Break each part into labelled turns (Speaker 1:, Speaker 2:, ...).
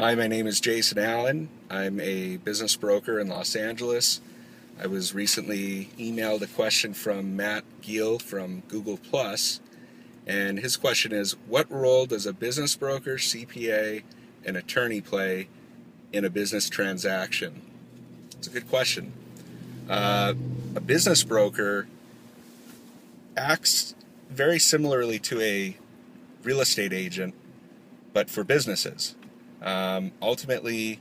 Speaker 1: Hi, my name is Jason Allen. I'm a business broker in Los Angeles. I was recently emailed a question from Matt Giel from Google Plus, and his question is, what role does a business broker, CPA, and attorney play in a business transaction? It's a good question. A business broker acts very similarly to a real estate agent, but for businesses. Ultimately,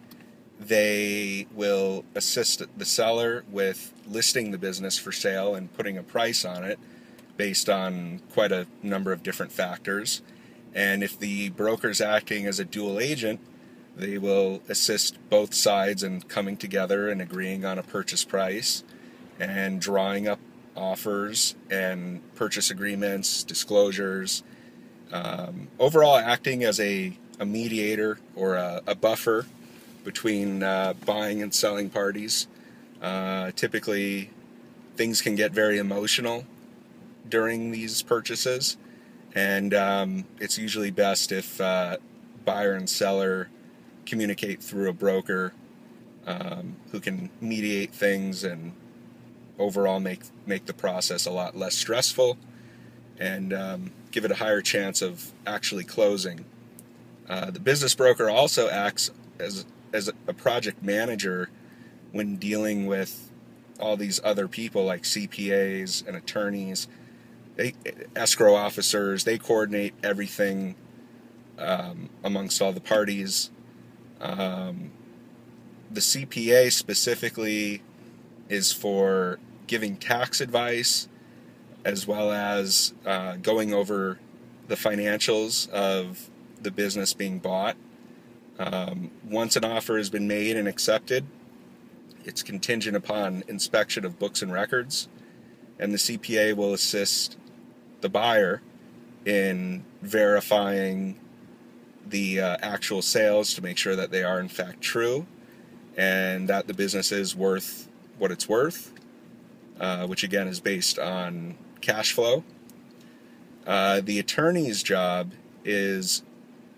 Speaker 1: they will assist the seller with listing the business for sale and putting a price on it based on quite a number of different factors. And if the broker's acting as a dual agent, they will assist both sides in coming together and agreeing on a purchase price and drawing up offers and purchase agreements, disclosures, overall acting as a mediator or a buffer between buying and selling parties. Typically, things can get very emotional during these purchases, and it's usually best if buyer and seller communicate through a broker who can mediate things and overall make the process a lot less stressful and give it a higher chance of actually closing. The business broker also acts as a project manager when dealing with all these other people like CPAs and attorneys, escrow officers. They coordinate everything amongst all the parties. The CPA specifically is for giving tax advice as well as going over the financials of the business being bought. Once an offer has been made and accepted, it's contingent upon inspection of books and records, and the CPA will assist the buyer in verifying the actual sales to make sure that they are in fact true and that the business is worth what it's worth, which again is based on cash flow. The attorney's job is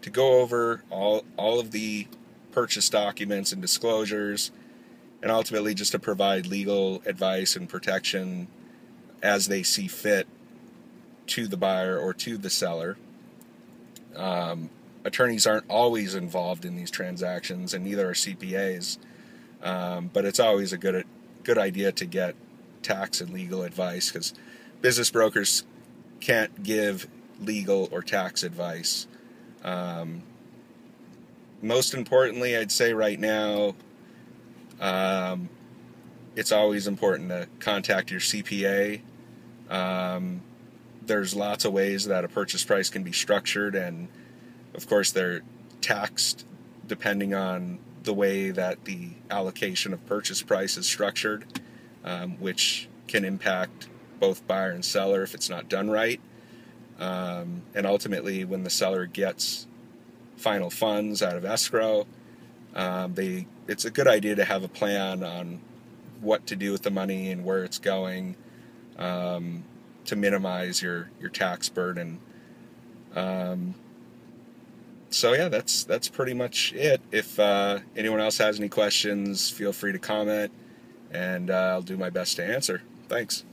Speaker 1: to go over all of the purchase documents and disclosures, and ultimately just to provide legal advice and protection as they see fit to the buyer or to the seller. Attorneys aren't always involved in these transactions, and neither are CPAs, but it's always a good idea to get tax and legal advice, because business brokers can't give legal or tax advice. Most importantly, I'd say right now, it's always important to contact your CPA. There's lots of ways that a purchase price can be structured, and of course they're taxed depending on the way that the allocation of purchase price is structured, which can impact both buyer and seller if it's not done right. And ultimately, when the seller gets final funds out of escrow, it's a good idea to have a plan on what to do with the money and where it's going, to minimize your tax burden. So yeah, that's pretty much it. If anyone else has any questions, feel free to comment, and I'll do my best to answer. Thanks.